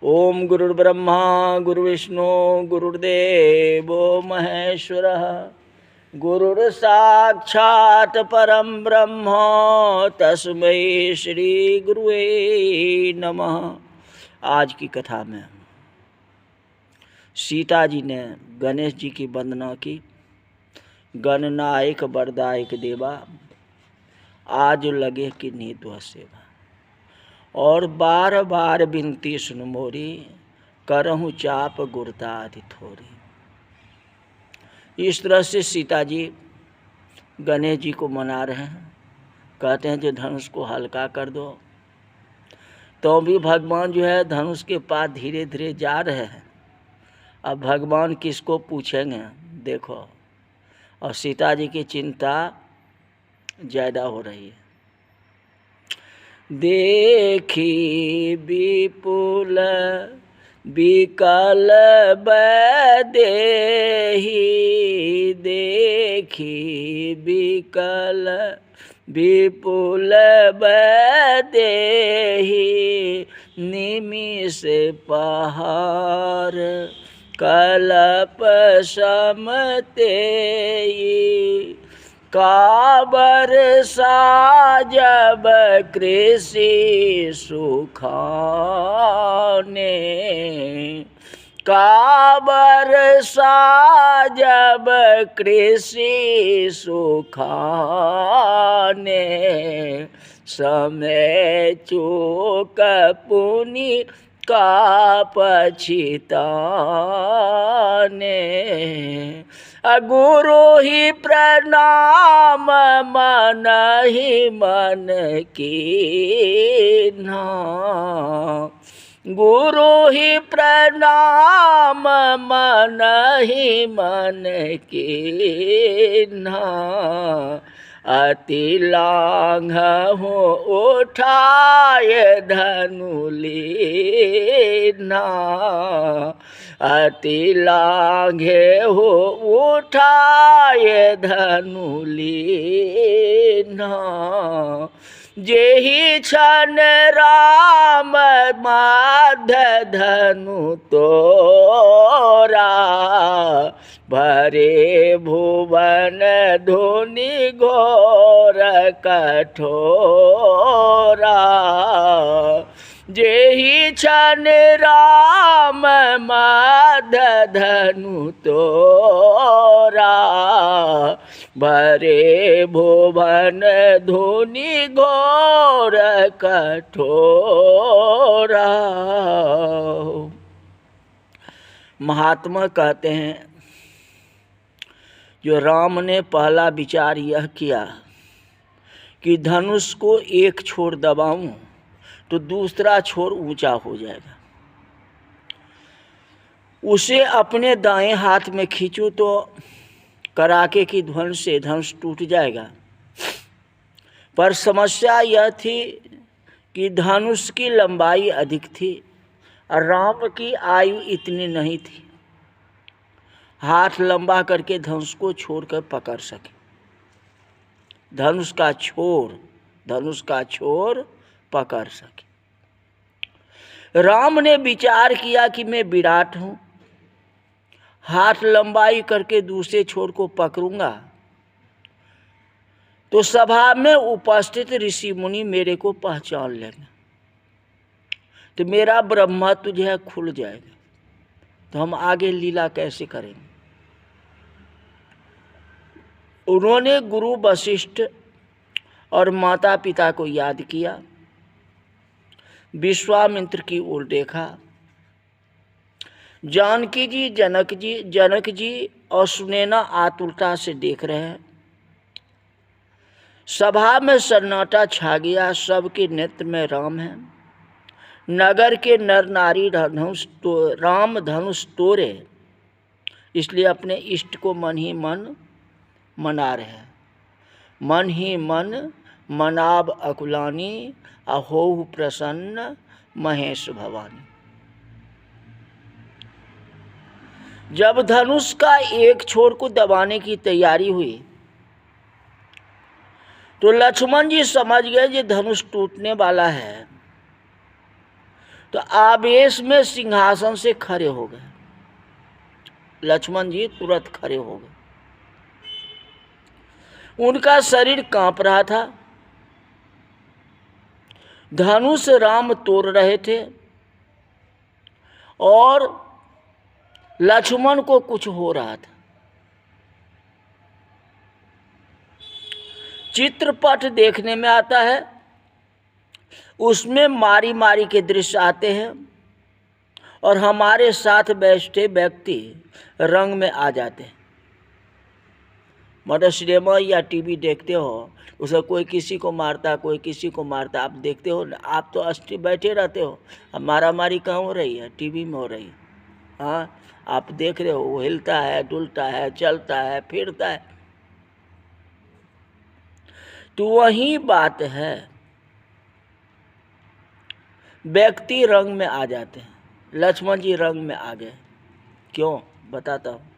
ओम गुरुर्ब्रह्मा गुरुविष्णु गुरुर्देवो महेश्वरः गुरुर्साक्षात् परम ब्रह्म तस्मै श्री गुरुवे नमः। आज की कथा में सीता जी ने गणेश जी की वंदना की। गणनायक वरदायक देवा आज लगे कि नीतो सेवा, और बार बार बिनती सुन मोरी, करहूँ चाप गुरदाधि थोरी। इस तरह से सीता जी गणेश जी को मना रहे हैं। कहते हैं जो धनुष को हल्का कर दो, तो भी भगवान जो है धनुष के पास धीरे धीरे जा रहे हैं। अब भगवान किसको पूछेंगे देखो, और सीता जी की चिंता ज़्यादा हो रही है। देखी विपुल विकल बदेही, देखी विकल विपुल बदेही, निमिष पहार कलप समतेई, काबर साजब कृषि सुखाने, काबर साजब कृषि सुखाने, समय चूक पुनि का पछिताने, गुरु ही प्रणाम मन ही मन कीन्हा, गुरु ही प्रणाम मन ही मन कीन्हा, अति लांघहु उठाए धनु लीन्हा, अति लांघे हो उठाए धनु लीन्हा, जेहि क्षण राम माध्य धनु तोरा, भरे भुवन धुनि घोर कठोरा, जेहि क्षण राम माध्य धनु तोरा, भरे भुवन धुनि घोर कठोरा। महात्मा कहते हैं जो राम ने पहला विचार यह किया कि धनुष को एक छोर दबाऊं तो दूसरा छोर ऊंचा हो जाएगा, उसे अपने दाएं हाथ में खींचो तो कड़ाके की ध्वनि से धनुष टूट जाएगा। पर समस्या यह थी कि धनुष की लंबाई अधिक थी और राम की आयु इतनी नहीं थी, हाथ लंबा करके धनुष को छोड़कर पकड़ सके। धनुष का छोर पकड़ सके। राम ने विचार किया कि मैं विराट हूँ, हाथ लंबाई करके दूसरे छोर को पकड़ूंगा तो सभा में उपस्थित ऋषि मुनि मेरे को पहचान लेंगे, तो मेरा ब्रह्मत्व जो है खुल जाएगा, तो हम आगे लीला कैसे करेंगे। उन्होंने गुरु वशिष्ठ और माता पिता को याद किया, विश्वामित्र की ओर देखा। जानकी जी जनक जी और सुनैना आतुरता से देख रहे हैं। सभा में सन्नाटा छा गया, सबके नेत्र में राम है। नगर के नर नारी राम धनुष तोड़े, इसलिए अपने इष्ट को मन ही मन मना रहे हैं। मन ही मन मनाब अकुलानी, अहोहु प्रसन्न महेश भवानी। जब धनुष का एक छोर को दबाने की तैयारी हुई तो लक्ष्मण जी समझ गए कि धनुष टूटने वाला है, तो आवेश में सिंहासन से खड़े हो गए। लक्ष्मण जी तुरंत खड़े हो गए। उनका शरीर कांप रहा था। धनुष राम तोड़ रहे थे और लक्ष्मण को कुछ हो रहा था। चित्रपट देखने में आता है, उसमें मारी मारी के दृश्य आते हैं और हमारे साथ बैठे व्यक्ति रंग में आ जाते हैं। मतलब सिनेमा या टीवी देखते हो, उसे कोई किसी को मारता, कोई किसी को मारता, आप देखते हो, आप तो अस्टी बैठे रहते हो। अब मारा मारी कहाँ हो रही है? टीवी में हो रही है। हाँ, आप देख रहे हो, वो हिलता है, डुलता है, चलता है, फिरता है। तो वही बात है, व्यक्ति रंग में आ जाते हैं। लक्ष्मण जी रंग में आ गए। क्यों? बताता हूँ।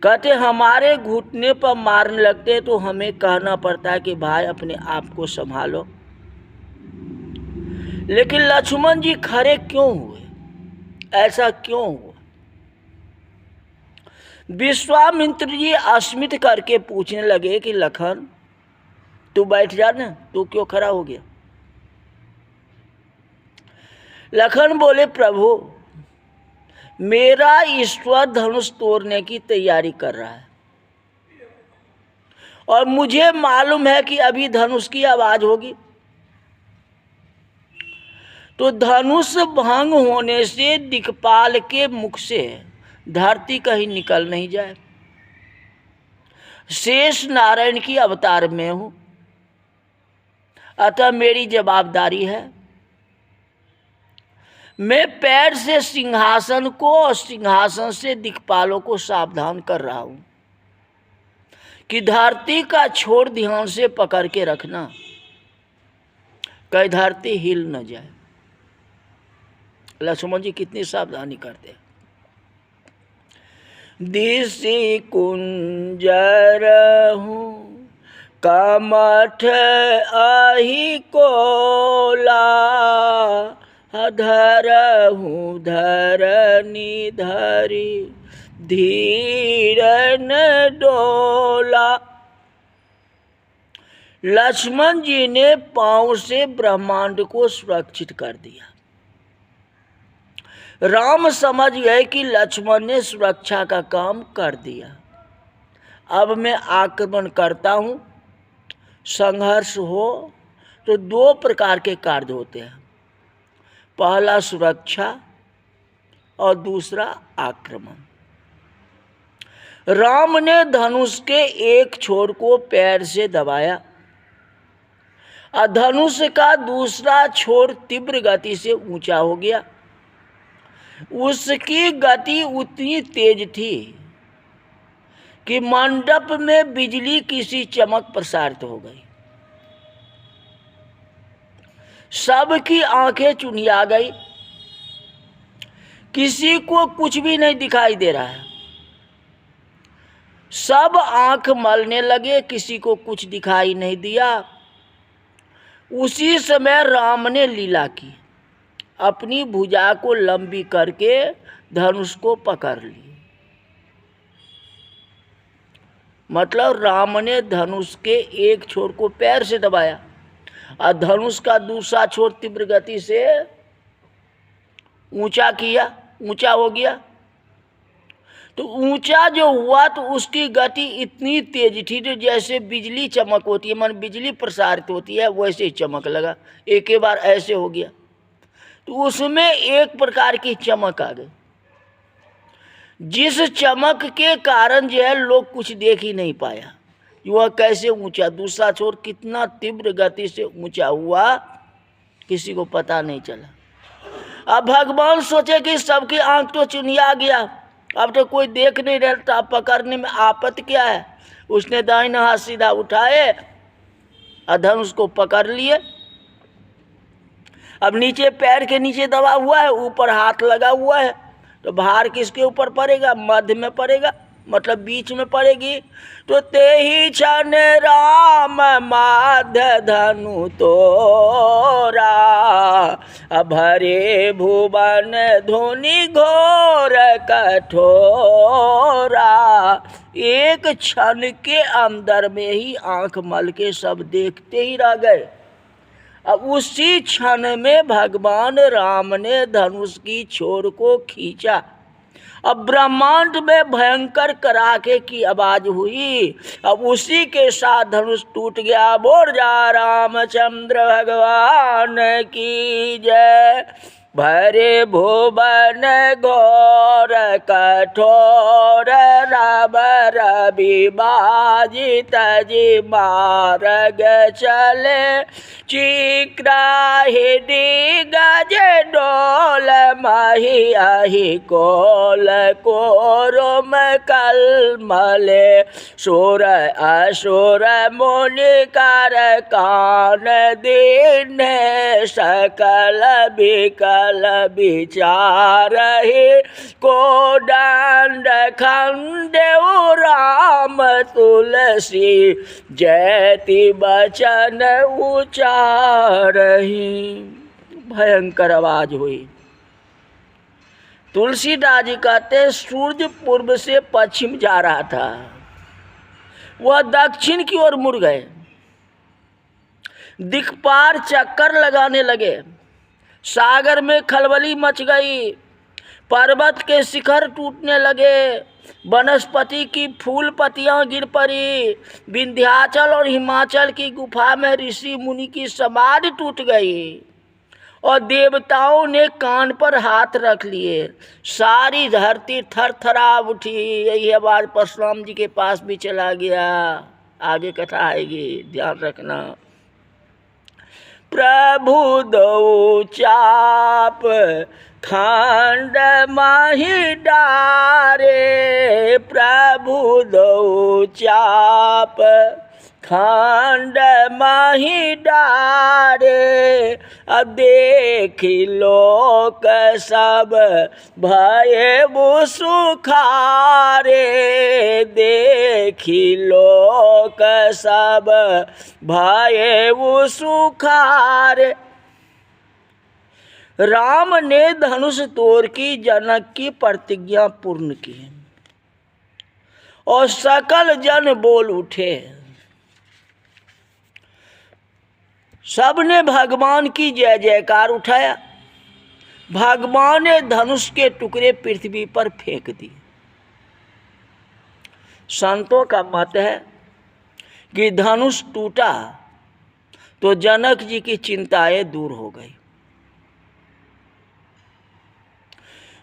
कहते हमारे घुटने पर मारने लगते तो हमें कहना पड़ता है कि भाई अपने आप को संभालो। लेकिन लक्ष्मण जी खड़े क्यों हुए? ऐसा क्यों हुआ? विश्वामित्र जी अस्मित करके पूछने लगे कि लखन तू बैठ जा ना, तू क्यों खड़ा हो गया? लखन बोले प्रभु मेरा ईश्वर धनुष तोड़ने की तैयारी कर रहा है और मुझे मालूम है कि अभी धनुष की आवाज होगी, तो धनुष भंग होने से दिक्पाल के मुख से धरती कहीं निकल नहीं जाए। शेष नारायण की अवतार में हूं, अतः मेरी जवाबदारी है। मैं पैर से सिंहासन को और सिंहासन से दिक्पालों को सावधान कर रहा हूं कि धरती का छोर ध्यान से पकड़ के रखना, कहीं धरती हिल न जाए। लक्ष्मण जी कितनी सावधानी करते हैं। दिशि कुंजर हूँ कमठ आही कोला, धरहूँ धरनी धरी धीरन डोला। लक्ष्मण जी ने पांव से ब्रह्मांड को सुरक्षित कर दिया। राम समझ गए कि लक्ष्मण ने सुरक्षा का काम कर दिया। अब मैं आक्रमण करता हूं। संघर्ष हो तो दो प्रकार के कार्य होते हैं, पहला सुरक्षा और दूसरा आक्रमण। राम ने धनुष के एक छोर को पैर से दबाया और धनुष का दूसरा छोर तीव्र गति से ऊंचा हो गया। उसकी गति उतनी तेज थी कि मंडप में बिजली किसी चमक प्रसारित हो गई। सबकी आंखें चुनिया गई, किसी को कुछ भी नहीं दिखाई दे रहा है। सब आंख मलने लगे, किसी को कुछ दिखाई नहीं दिया। उसी समय राम ने लीला की, अपनी भुजा को लंबी करके धनुष को पकड़ ली। मतलब राम ने धनुष के एक छोर को पैर से दबाया और धनुष का दूसरा छोर तीव्र गति से ऊंचा किया, ऊंचा हो गया। तो ऊंचा जो हुआ तो उसकी गति इतनी तेज थी तो जैसे बिजली चमक होती है, मन बिजली प्रसारित होती है, वैसे ही चमक लगा। एक ही बार ऐसे हो गया तो उसमें एक प्रकार की चमक आ गई, जिस चमक के कारण जो है लोग कुछ देख ही नहीं पाया। वह कैसे ऊंचा, दूसरा छोर कितना तीव्र गति से ऊंचा हुआ, किसी को पता नहीं चला। अब भगवान सोचे कि सबकी आंख तो चुनिया गया, अब तो कोई देख नहीं रहता, पकड़ने में आपत्ति क्या है। उसने दाहिना हाथ सीधा उठाए और धनुष को पकड़ लिए। अब नीचे पैर के नीचे दबा हुआ है, ऊपर हाथ लगा हुआ है, तो भार किसके ऊपर पड़ेगा? मध्य में पड़ेगा। मतलब बीच में पड़ेगी। तो ते ही क्षण राम माध्य धनु तोरा, भरे भुवन धुनि घोर कठोरा। एक क्षण के अंदर में ही आंख मल के सब देखते ही रह गए। अब उसी क्षण में भगवान राम ने धनुष की छोर को खींचा। अब ब्रह्मांड में भयंकर कड़ाके की आवाज हुई। अब उसी के साथ धनुष टूट गया। बोल जा रामचंद्र भगवान की जय। भरे भुवन घोर कठोर, राम रवि बाजित जी मार्ग चले। चिक्राहिणी गज डोल, मही अहि कोल कोरुम कलमले। सुर असुर मुनि कर कान दीन, सकल विकल विचारहि को दंड खंडेउ। राम तुलसी जयति बचन उचारहि। भयंकर आवाज हुई। तुलसीदास जी कहते सूर्य पूर्व से पश्चिम जा रहा था, वह दक्षिण की ओर मुड़ गए। दिक्पाल चक्कर लगाने लगे। सागर में खलबली मच गई। पर्वत के शिखर टूटने लगे। वनस्पति की फूल पत्तियां गिर पड़ी। विंध्याचल और हिमाचल की गुफा में ऋषि मुनि की समाधि टूट गई और देवताओं ने कान पर हाथ रख लिए। सारी धरती थरथरा उठी। यही आवाज परशुराम जी के पास भी चला गया। आगे कथा आएगी, ध्यान रखना। प्रभु दो चाप खंड माही डारे। प्रभु दो चाप खंड माही डारे। अब देखी लोक सब भये वो सुखारे। देखी लोक सब भये वो सुखारे। राम ने धनुष तोड़ की जनक की प्रतिज्ञा पूर्ण की और सकल जन बोल उठे। सबने भगवान की जय जयकार उठाया। भगवान ने धनुष के टुकड़े पृथ्वी पर फेंक दिए। संतों का मत है कि धनुष टूटा तो जनक जी की चिंताएं दूर हो गई।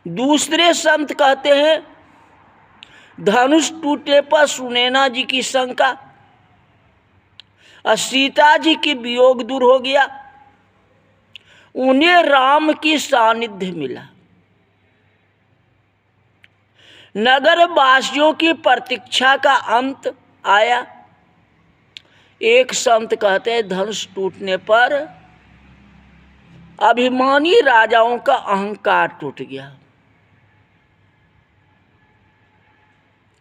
दूसरे संत कहते हैं धनुष टूटे पर सुनैना जी की शंका और सीता जी की वियोग दूर हो गया। उन्हें राम की सानिध्य मिला। नगर वासियों की प्रतीक्षा का अंत आया। एक संत कहते हैं धनुष टूटने पर अभिमानी राजाओं का अहंकार टूट गया।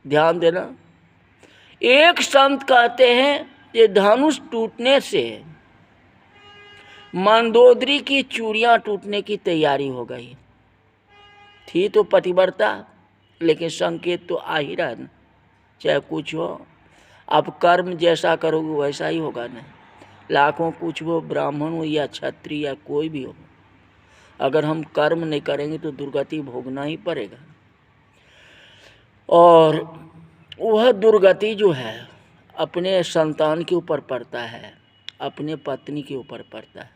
ध्यान देना। एक संत कहते हैं ये धनुष टूटने से मंदोदरी की चूड़ियां टूटने की तैयारी हो गई थी। तो पतिव्रता, लेकिन संकेत तो आ ही रहा ना, चाहे कुछ हो। अब कर्म जैसा करोगे वैसा ही होगा ना। लाखों कुछ हो, ब्राह्मण हो या क्षत्रिय या कोई भी हो, अगर हम कर्म नहीं करेंगे तो दुर्गति भोगना ही पड़ेगा। और वह दुर्गति जो है अपने संतान के ऊपर पड़ता है, अपने पत्नी के ऊपर पड़ता है।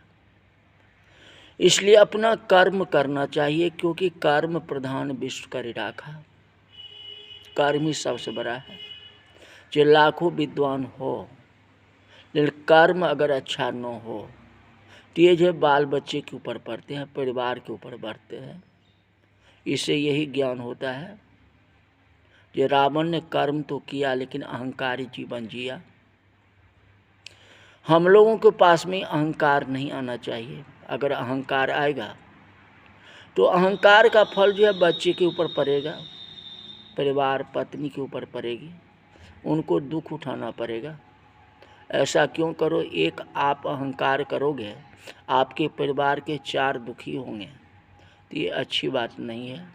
इसलिए अपना कर्म करना चाहिए, क्योंकि कर्म प्रधान विश्व करि राखा। कर्म ही सबसे बड़ा है। जो लाखों विद्वान हो, लेकिन कर्म अगर अच्छा न हो तो ये जो बाल बच्चे के ऊपर पड़ते हैं, परिवार के ऊपर बढ़ते हैं। इससे यही ज्ञान होता है कि रावण ने कर्म तो किया लेकिन अहंकारी जीवन जिया। हम लोगों के पास में अहंकार नहीं आना चाहिए। अगर अहंकार आएगा तो अहंकार का फल जो है बच्चे के ऊपर पड़ेगा। परिवार पत्नी के ऊपर पड़ेगी, उनको दुख उठाना पड़ेगा। ऐसा क्यों करो? एक आप अहंकार करोगे, आपके परिवार के 4 दुखी होंगे, तो ये अच्छी बात नहीं है।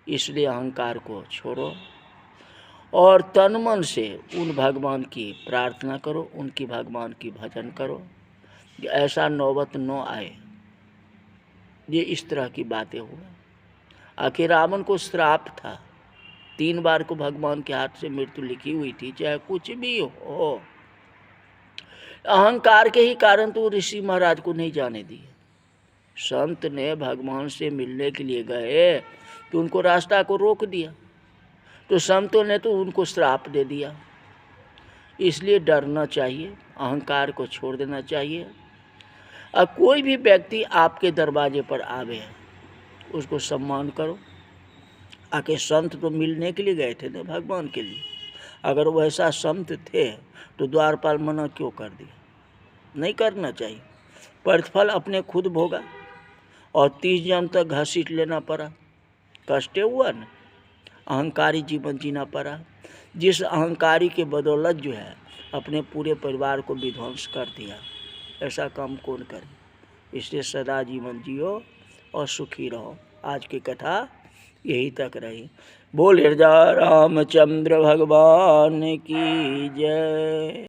इसलिए अहंकार को छोड़ो और तन मन से उन भगवान की प्रार्थना करो, उनकी भगवान की भजन करो, ऐसा नौबत न आए। ये इस तरह की बातें हुआ। आखिर रावण को श्राप था, 3 बार को भगवान के हाथ से मृत्यु लिखी हुई थी, चाहे कुछ भी हो। अहंकार के ही कारण तो ऋषि महाराज को नहीं जाने दिए। संत ने भगवान से मिलने के लिए गए तो उनको रास्ता को रोक दिया, तो संतों ने तो उनको श्राप दे दिया। इसलिए डरना चाहिए, अहंकार को छोड़ देना चाहिए। अब कोई भी व्यक्ति आपके दरवाजे पर आवे, उसको सम्मान करो। आके संत तो मिलने के लिए गए थे ना भगवान के लिए, अगर वैसा संत थे तो द्वारपाल मना क्यों कर दिया? नहीं करना चाहिए। प्रतिफल अपने खुद भोगा और 30 जन्म तक घसीट लेना पड़ा, कष्ट हुआ न, अहंकारी जीवन जीना पड़ा। जिस अहंकारी के बदौलत जो है अपने पूरे परिवार को विध्वंस कर दिया, ऐसा काम कौन करे? इसलिए सदा जीवन जियो और सुखी रहो। आज की कथा यही तक रही। बोल हृदय रामचंद्र भगवान की जय।